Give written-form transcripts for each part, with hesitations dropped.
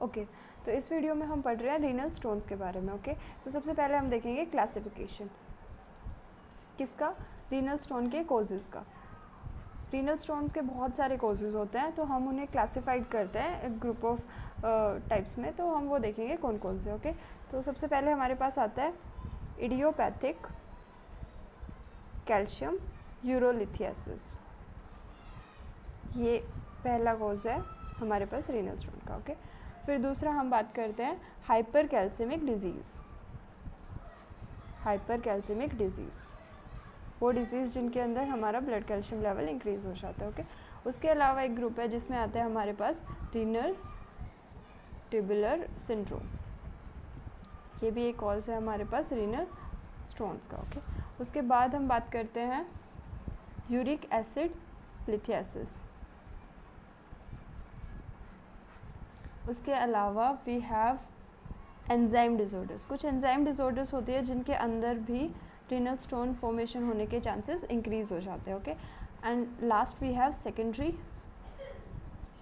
Okay तो इस video में हम पढ़ रहे हैं रीनल स्टोन्स के बारे में। ओके तो सबसे पहले हम देखेंगे क्लासिफिकेशन किसका, रीनल स्टोन के कोजेज़ का। रीनल स्टोन्स के बहुत सारे कोजेज़ होते हैं तो हम उन्हें क्लासिफाइड करते हैं एक ग्रुप ऑफ टाइप्स में, तो हम वो देखेंगे कौन कौन से। ओके तो सबसे पहले हमारे पास आता है इडियोपैथिक कैल्शियम यूरोलिथियासिस, ये पहला कोज है हमारे पास रीनल स्टोन का। ओके फिर दूसरा हम बात करते हैं hyper calcaemic disease. Hyper calcaemic disease वो डिजीज़ जिनके अंदर हमारा ब्लड कैल्शियम लेवल इंक्रीज़ हो जाता है। ओके उसके अलावा एक ग्रुप है जिसमें आता है हमारे पास रीनल ट्यूबुलर सिंड्रोम, ये भी एक कॉज है हमारे पास रीनल स्टोन्स का। ओके उसके बाद हम बात करते हैं यूरिक एसिड लिथियासिस। उसके अलावा वी हैव एंजाइम डिसऑर्डर्स, कुछ एंजाइम डिसऑर्डर्स होती है जिनके अंदर भी रीनल स्टोन फॉर्मेशन होने के चांसेस इंक्रीज़ हो जाते हैं। Okay and last we have secondary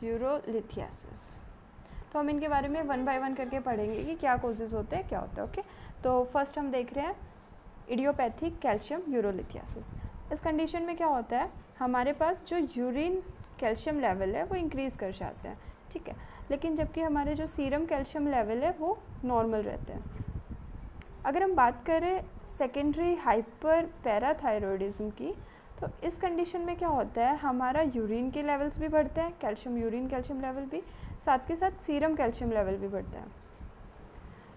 urolithiasis. तो हम इनके बारे में वन बाय वन करके पढ़ेंगे कि क्या कोजेज़ होते हैं, क्या होता है। ओके तो फर्स्ट हम देख रहे हैं इडियोपैथिक कैल्शियम यूरोलिथियासिस। इस कंडीशन में क्या होता है, हमारे पास जो यूरिन कैल्शियम लेवल है वो इंक्रीज़ कर जाते हैं, ठीक है, लेकिन जबकि हमारे जो सीरम कैल्शियम लेवल है वो नॉर्मल रहते हैं। अगर हम बात करें सेकेंडरी हाइपर पैराथायरॉयडिज्म की, तो इस कंडीशन में क्या होता है, हमारा यूरिन के लेवल्स भी बढ़ते हैं, कैल्शियम यूरिन कैल्शियम लेवल भी, साथ के साथ सीरम कैल्शियम लेवल भी बढ़ता है।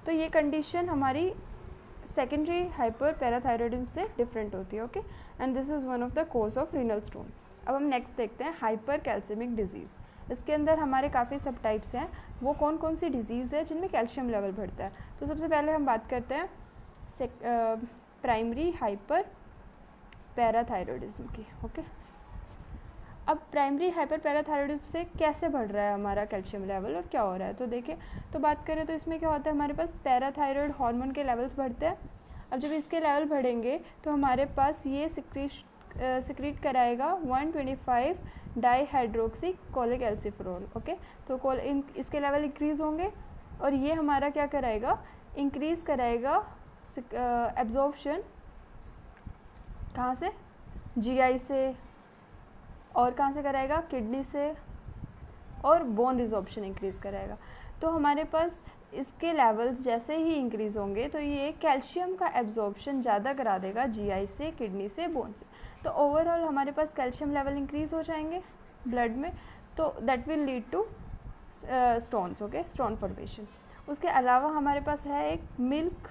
तो ये कंडीशन हमारी सेकेंडरी हाइपर पैराथायरॉयडिज्म से डिफरेंट होती है। Okay and this is one of the cause of renal stone. अब हम नेक्स्ट देखते हैं हाइपर कैल्सिमिक डिजीज़। इसके अंदर हमारे काफ़ी सब टाइप्स हैं, वो कौन कौन सी डिजीज़ है जिनमें कैल्शियम लेवल बढ़ता है। तो सबसे पहले हम बात करते हैं प्राइमरी हाइपर पैराथायरॉयडिज्म की। ओके अब प्राइमरी हाइपर पैराथायरॉयडिज्म से कैसे बढ़ रहा है हमारा कैल्शियम लेवल और क्या हो रहा है, तो देखिए तो बात करें तो इसमें क्या होता है, हमारे पास पैराथायरॉयड हार्मोन के लेवल्स बढ़ते हैं। अब जब इसके लेवल बढ़ेंगे तो हमारे पास ये सिक्रीट कराएगा 125 डाईहाइड्रोक्सी कोलिक एल्सिफेरॉल। ओके तो इसके लेवल इंक्रीज़ होंगे और ये हमारा क्या कराएगा, इंक्रीज़ कराएगा एब्जॉर्प्शन, कहाँ से, जीआई से, और कहाँ से कराएगा, किडनी से, और बोन रिजॉर्प्शन इंक्रीज़ कराएगा। तो हमारे पास इसके लेवल्स जैसे ही इंक्रीज़ होंगे तो ये कैल्शियम का एब्जॉर्प्शन ज़्यादा करा देगा जीआई से, किडनी से, बोन से। तो ओवरऑल हमारे पास कैल्शियम लेवल इंक्रीज़ हो जाएंगे ब्लड में, तो that will lead to stones. Okay stone formation. उसके अलावा हमारे पास है एक मिल्क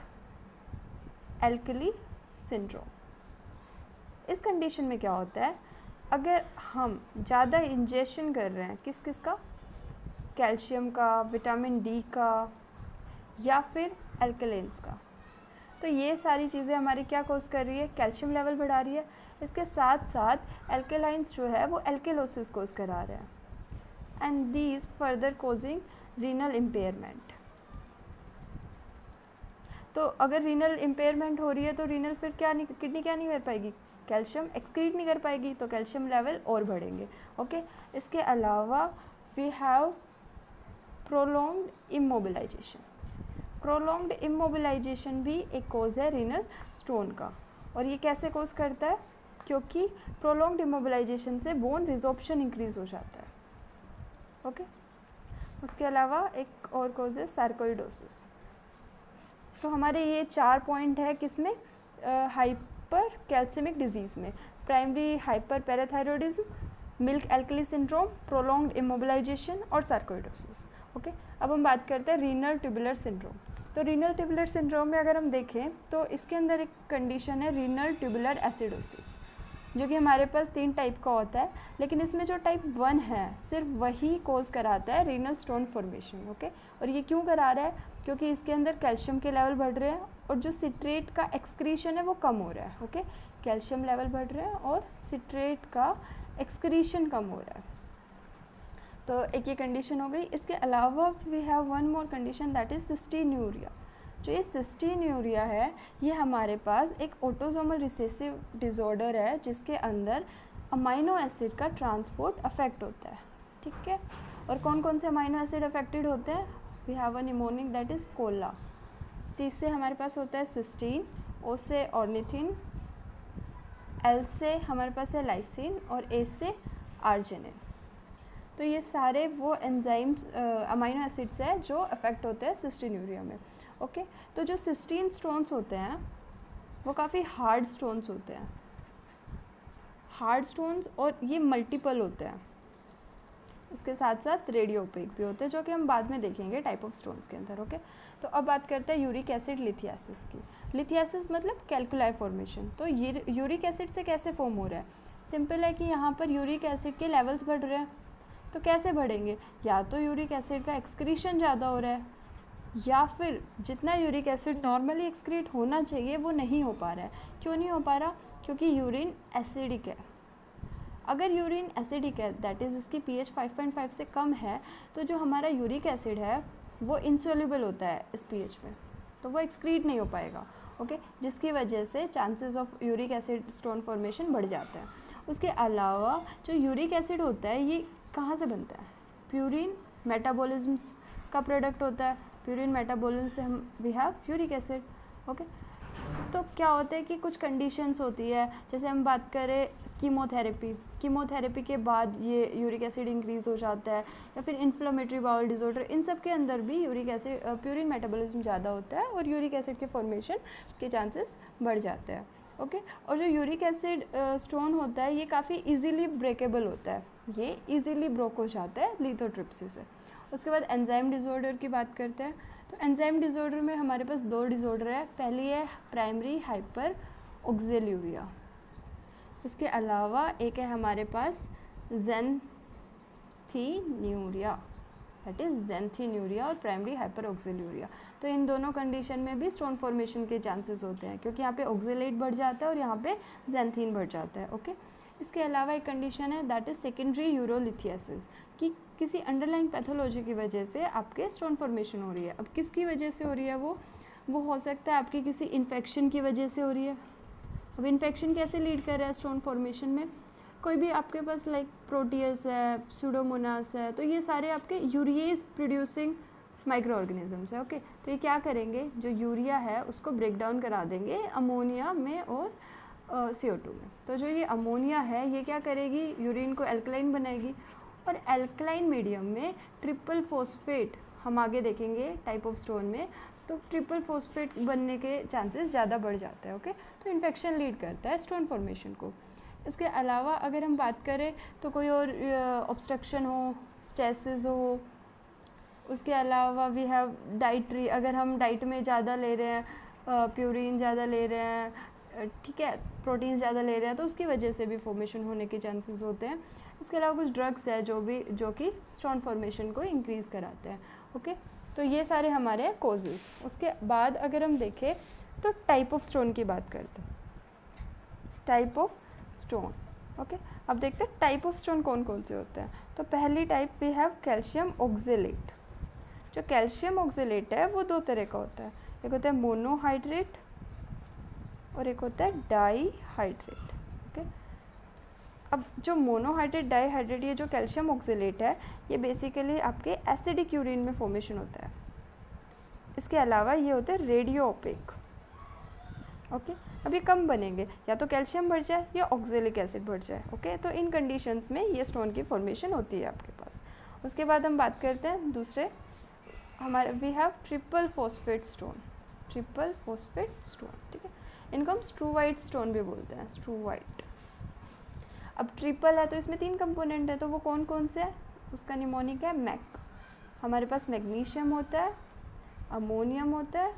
एल्कली सिंड्रोम। इस कंडीशन में क्या होता है, अगर हम ज़्यादा इंजेक्शन कर रहे हैं किस किस का, कैल्शियम का, विटामिन डी का, या फिर एल्कलेन्स का, तो ये सारी चीज़ें हमारी क्या कोज कर रही है, कैल्शियम लेवल बढ़ा रही है। इसके साथ साथ एल्केलाइंस जो है वो एल्केलोसिस कोज करा रहे हैं and these further causing renal impairment. तो अगर रीनल इम्पेयरमेंट हो रही है तो रीनल फिर क्या नहीं, किडनी क्या नहीं कर पाएगी, कैल्शियम एक्सक्रीट नहीं कर पाएगी, तो कैल्शियम लेवल और बढ़ेंगे। ओके इसके अलावा we have prolonged immobilization. Prolonged immobilization भी एक कोज है रीनल स्टोन का, और ये कैसे कोज करता है, क्योंकि प्रोलॉन्ग्ड इमोबिलाइजेशन से बोन रिजॉर्प्शन इंक्रीज़ हो जाता है। ओके उसके अलावा एक और कोज है सार्कोइडोसिस। तो हमारे ये 4 पॉइंट है किसमें, हाइपर कैल्सिमिक डिजीज़ में, primary hyperparathyroidism, milk alkali syndrome, prolonged immobilization और सार्कोइडोसिस। ओके अब हम बात करते हैं रीनल ट्यूबुलर सिंड्रोम। तो रीनल ट्यूबुलर सिंड्रोम में अगर हम देखें तो इसके अंदर एक कंडीशन है रीनल ट्यूबुलर एसिडोसिस, जो कि हमारे पास 3 टाइप का होता है, लेकिन इसमें जो टाइप 1 है सिर्फ वही कोज कराता है रीनल स्टोन फॉर्मेशन। ओके और ये क्यों करा रहा है, क्योंकि इसके अंदर कैल्शियम के लेवल बढ़ रहे हैं और जो सिट्रेट का एक्सक्रीशन है वो कम हो रहा है। ओके कैल्शियम लेवल बढ़ रहे हैं और सिट्रेट का एक्सक्रीशन कम हो रहा है, तो एक ये कंडीशन हो गई। इसके अलावा we have one more condition that is cystinuria. जो ये सिस्टीन्यूरिया है ये हमारे पास एक ऑटोसोमल रिसेसिव डिसऑर्डर है जिसके अंदर अमाइनो एसिड का ट्रांसपोर्ट अफेक्ट होता है, ठीक है। और कौन कौन से अमाइनो एसिड अफेक्टेड होते हैं, we have a mnemonic that is cola. C से हमारे पास होता है सिस्टीन, ओ से ऑर्निथिन, एल से हमारे पास है लाइसिन और ए से आर्जिनिन। तो ये सारे वो एंजाइम अमाइनो एसिड्स हैं जो अफेक्ट होते हैं सिस्टीन्यूरिया में। ओके, तो जो सिस्टीन स्टोन्स होते हैं वो काफ़ी हार्ड स्टोन्स होते हैं, हार्ड स्टोन्स, और ये मल्टीपल होते हैं। इसके साथ साथ रेडियो ओपेक भी होते हैं, जो कि हम बाद में देखेंगे टाइप ऑफ स्टोन्स के अंदर। ओके, तो अब बात करते हैं यूरिक एसिड लिथियासिस की। लिथियासिस मतलब कैल्कुलाई फॉर्मेशन। तो ये यूरिक एसिड से कैसे फॉर्म हो रहा है? सिंपल है कि यहाँ पर यूरिक एसिड के लेवल्स बढ़ रहे हैं। तो कैसे बढ़ेंगे? या तो यूरिक एसिड का एक्सक्रीशन ज़्यादा हो रहा है, या फिर जितना यूरिक एसिड नॉर्मली एक्सक्रीट होना चाहिए वो नहीं हो पा रहा है। क्यों नहीं हो पा रहा? क्योंकि यूरिन एसिडिक है। अगर यूरिन एसिडिक है, दैट इज़ इसकी pH 5.5 से कम है, तो जो हमारा यूरिक एसिड है वो इनसोल्यूबल होता है इस pH में, तो वो एक्सक्रीट नहीं हो पाएगा। ओके, जिसकी वजह से chances of uric acid stone formation बढ़ जाता है। उसके अलावा जो यूरिक एसिड होता है ये कहाँ से बनता है? प्यूरिन मेटाबॉलिज्म का प्रोडक्ट होता है। प्यूरिन मेटाबॉलिज्म से हम we have uric acid. Okay, तो क्या होता है कि कुछ कंडीशंस होती है, जैसे हम बात करें कीमोथेरेपी के बाद ये यूरिक एसिड इंक्रीज़ हो जाता है, या फिर इन्फ्लेमेटरी बाउल डिसऑर्डर, इन सब के अंदर भी यूरिक एसिड प्यूरिन मेटाबॉलिज्म ज़्यादा होता है और यूरिक एसिड के फॉर्मेशन के चांसेस बढ़ जाते हैं। ओके, और जो यूरिक एसिड स्टोन होता है ये काफ़ी इजीली ब्रेकेबल होता है, ये इजीली ब्रोक हो जाता है लिथोट्रिप्सी से। उसके बाद एंजाइम डिसऑर्डर की बात करते हैं। तो एंजाइम डिसऑर्डर में हमारे पास 2 डिसऑर्डर है। पहली है प्राइमरी हाइपर ऑक्जेल्यूरिया, इसके अलावा एक है हमारे पास ज़ैंथीन्यूरिया, दैट इज़ ज़ैंथीन्यूरिया और प्राइमरी हाइपर ऑक्जेल्यूरिया। तो इन दोनों कंडीशन में भी स्टोन फॉर्मेशन के चांसेस होते हैं, क्योंकि यहाँ पे ऑक्जेलेट बढ़ जाता है और यहाँ पे ज़ैंथीन बढ़ जाता है। ओके, इसके अलावा एक कंडीशन है दैट इज़ सेकेंडरी यूरोलिथियासिस, कि किसी अंडरलाइंग पैथोलॉजी की वजह से आपके स्टोन फॉर्मेशन हो रही है। अब किसकी वजह से हो रही है? वो हो सकता है आपकी किसी इन्फेक्शन की वजह से हो रही है। अब इन्फेक्शन कैसे लीड कर रहा है स्टोन फॉर्मेशन में? कोई भी आपके पास लाइक प्रोटियस है, स्यूडोमोनास है, तो ये सारे आपके यूरिएज प्रोड्यूसिंग माइक्रो ऑर्गेनिजम्स है। ओके, तो ये क्या करेंगे? जो यूरिया है उसको ब्रेक डाउन करा देंगे अमोनिया में और CO2 में। तो जो ये अमोनिया है ये क्या करेगी? यूरिन को एल्कलाइन बनाएगी, और एल्कलाइन मीडियम में ट्रिपल फॉस्फेट हम आगे देखेंगे टाइप ऑफ स्टोन में, तो ट्रिपल फॉस्फेट बनने के चांसेस ज़्यादा बढ़ जाते हैं। ओके, तो इन्फेक्शन लीड करता है स्टोन फॉर्मेशन को। इसके अलावा अगर हम बात करें तो कोई और ऑब्स्ट्रक्शन हो, स्टेसिस हो, उसके अलावा वी हैव डाइटरी, अगर हम डाइट में ज़्यादा ले रहे हैं, प्यूरिन ज़्यादा ले रहे हैं, ठीक है, प्रोटीन ज़्यादा ले रहे हैं, तो उसकी वजह से भी फॉर्मेशन होने के चांसेस होते हैं। इसके अलावा कुछ ड्रग्स है जो कि स्टोन फॉर्मेशन को इंक्रीज़ कराते हैं। ओके, तो ये सारे हमारे कॉजेज़। उसके बाद अगर हम देखें तो टाइप ऑफ स्टोन की बात करते हैं, टाइप ऑफ स्टोन। ओके, अब देखते हैं टाइप ऑफ स्टोन कौन कौन से होते हैं। तो पहली type we have calcium oxalate. जो कैल्शियम ऑक्जेलेट है वो 2 तरह का होता है, एक होता है मोनोहाइड्रेट और एक होता है डाईहाइड्रेट। ओके, अब जो मोनोहाइड्रेट डाईहाइड्रेट ये जो कैल्शियम ऑक्जेलेट है ये बेसिकली आपके एसिडिक यूरिन में फॉर्मेशन होता है। इसके अलावा ये होते हैं रेडियो ओपेक। ओके, अब ये कम बनेंगे, या तो कैल्शियम बढ़ जाए या ऑक्जेलिक एसिड बढ़ जाए। ओके, तो इन कंडीशंस में ये स्टोन की फॉर्मेशन होती है आपके पास। उसके बाद हम बात करते हैं दूसरे, हमारे we have triple phosphate stone. Triple phosphate stone, ठीक है, इनको हम स्ट्रूवाइट स्टोन भी बोलते हैं, स्ट्रूवाइट। अब ट्रिपल है तो इसमें 3 कंपोनेंट है, तो वो कौन कौन से है? उसका निमोनिक है मैक। हमारे पास मैग्नीशियम होता है, अमोनियम होता है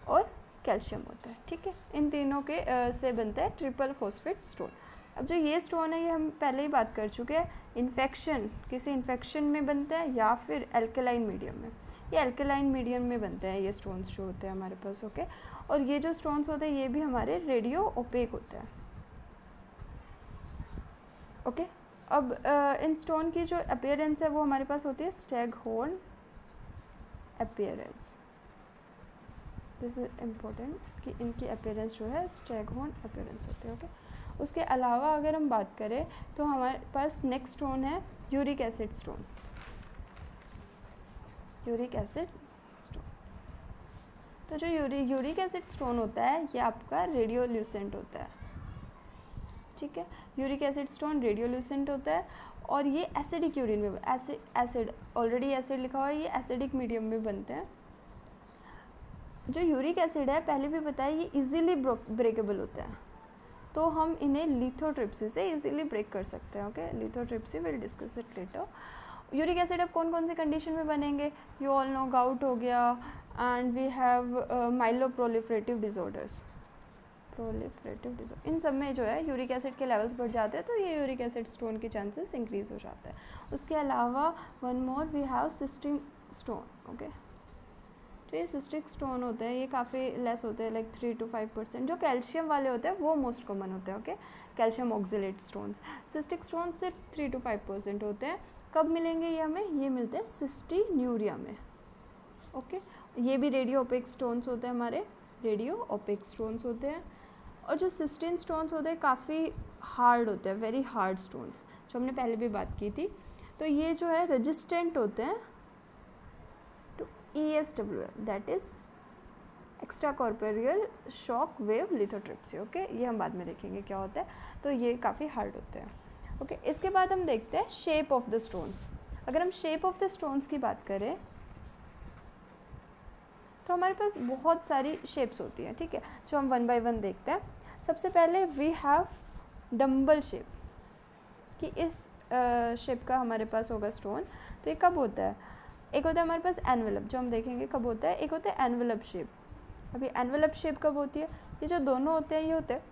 और कैल्शियम होता है। ठीक है, इन तीनों के से बनता है ट्रिपल फॉस्फेट स्टोन। अब जो ये स्टोन है ये हम पहले ही बात कर चुके हैं, इन्फेक्शन, किसी इन्फेक्शन में बनता है या फिर एल्कलाइन मीडियम में। ये एल्कलाइन मीडियम में बनते हैं ये स्टोन्स जो होते हैं हमारे पास। ओके, और ये जो स्टोन्स होते हैं ये भी हमारे रेडियो ओपेक होते हैं। ओके, अब इन स्टोन की जो अपीयरेंस है वो हमारे पास होती है स्टैगहोर्न अपीयरेंस। दिस इज इम्पोर्टेंट कि इनकी अपीयरेंस जो है स्टैगहोर्न अपीयरेंस होती है। ओके, उसके अलावा अगर हम बात करें तो हमारे पास नेक्स्ट स्टोन है uric acid stone. Uric acid stone. तो जो यूरिक एसिड स्टोन होता है ये आपका रेडियोल्यूसेंट होता है, ठीक है। यूरिक एसिड स्टोन रेडियोल्यूसेंट होता है और ये एसिडिक यूरिन में एसिड ऑलरेडी एसिड लिखा हुआ है, ये एसिडिक मीडियम में बनते हैं। जो यूरिक एसिड है पहले भी बताया ये इजीली ब्रेकेबल होता है, तो हम इन्हें लिथोट्रिप्सी से इजीली ब्रेक कर सकते हैं। Okay, lithotripsy will discuss it later. Uric acid अब कौन कौन सी कंडीशन में बनेंगे, यू ऑल नो, गाउट हो गया and we have myeloproliferative disorders, इन सब में जो है यूरिक एसिड के लेवल्स बढ़ जाते हैं, तो ये यूरिक एसिड स्टोन के चांसेस इंक्रीज हो जाता है। उसके अलावा one more we have cystic stone. Okay, तो ये सिस्टिक स्टोन होते हैं, ये काफ़ी लेस होते हैं, लाइक 3 to 5%। जो कैल्शियम वाले होते हैं वो मोस्ट कॉमन होते हैं। Okay, calcium oxalate stones. Cystic stone सिर्फ 3 to 5% होते हैं। कब मिलेंगे ये हमें, ये मिलते हैं सिस्टीन्यूरिया में। ओके, ये भी रेडियो ओपेक स्टोन्स होते हैं, हमारे रेडियो ओपेक स्टोन्स होते हैं। और जो सिस्टीन स्टोन्स होते हैं काफ़ी हार्ड होते हैं, वेरी हार्ड स्टोन्स, जो हमने पहले भी बात की थी। तो ये जो है रेजिस्टेंट होते हैं to ESWL, that is extracorporeal shock wave lithotripsy. Okay, ये हम बाद में देखेंगे क्या होता है। तो ये काफ़ी हार्ड होते हैं। ओके, इसके बाद हम देखते हैं शेप ऑफ द स्टोन्स। अगर हम शेप ऑफ द स्टोन्स की बात करें तो हमारे पास बहुत सारी शेप्स होती हैं, ठीक है, जो हम 1 by 1 देखते हैं। सबसे पहले वी हैव डम्बल शेप, कि इस शेप का हमारे पास होगा स्टोन। तो ये कब होता है, एक होता है हमारे पास एनवेलप, जो हम देखेंगे कब होता है, एक होता है एनवेलप शेप। अभी एनवेलप शेप कब होती है, ये जो दोनों होते हैं ये होते हैं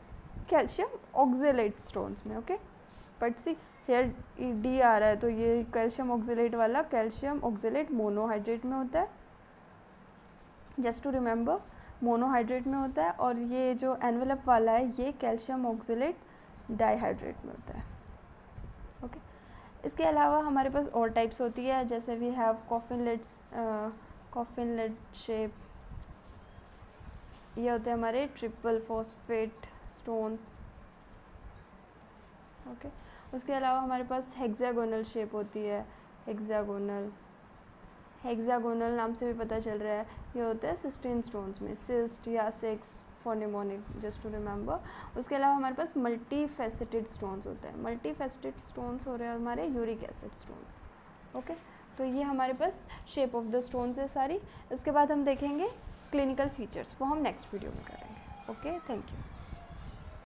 कैल्शियम ऑक्जेलेट स्टोन्स में। Okay, but see here D आ रहा है, तो ये कैल्शियम ऑक्जेलेट वाला कैल्शियम ऑक्जेलेट मोनोहाइड्रेट में होता है, जस्ट टू रिमेंबर, मोनोहाइड्रेट में होता है। और ये जो एनवेलप वाला है ये कैल्शियम ऑक्जेलेट डाइहाइड्रेट में होता है। ओके, इसके अलावा हमारे पास और टाइप्स होती है, जैसे we have coffin lid shape, ये होते हैं हमारे ट्रिपल फॉस्फेट स्टोन्स। ओके, उसके अलावा हमारे पास हेक्सागोनल शेप होती है, हेक्सागोनल नाम से भी पता चल रहा है, ये होता है सिस्टीन स्टोन्स में, सिस्ट या सिक्स फोनेमोनिक, जस्ट टू रिमेंबर। उसके अलावा हमारे पास मल्टी फेसेटेड स्टोन्स होते हैं, मल्टी फेसेटेड स्टोन्स हो रहे हैं हमारे यूरिक एसिड स्टोन्स। ओके, तो ये हमारे पास शेप ऑफ द स्टोन्स है सारी। इसके बाद हम देखेंगे क्लिनिकल फीचर्स, वो हम नेक्स्ट वीडियो में करेंगे। Okay, thank you.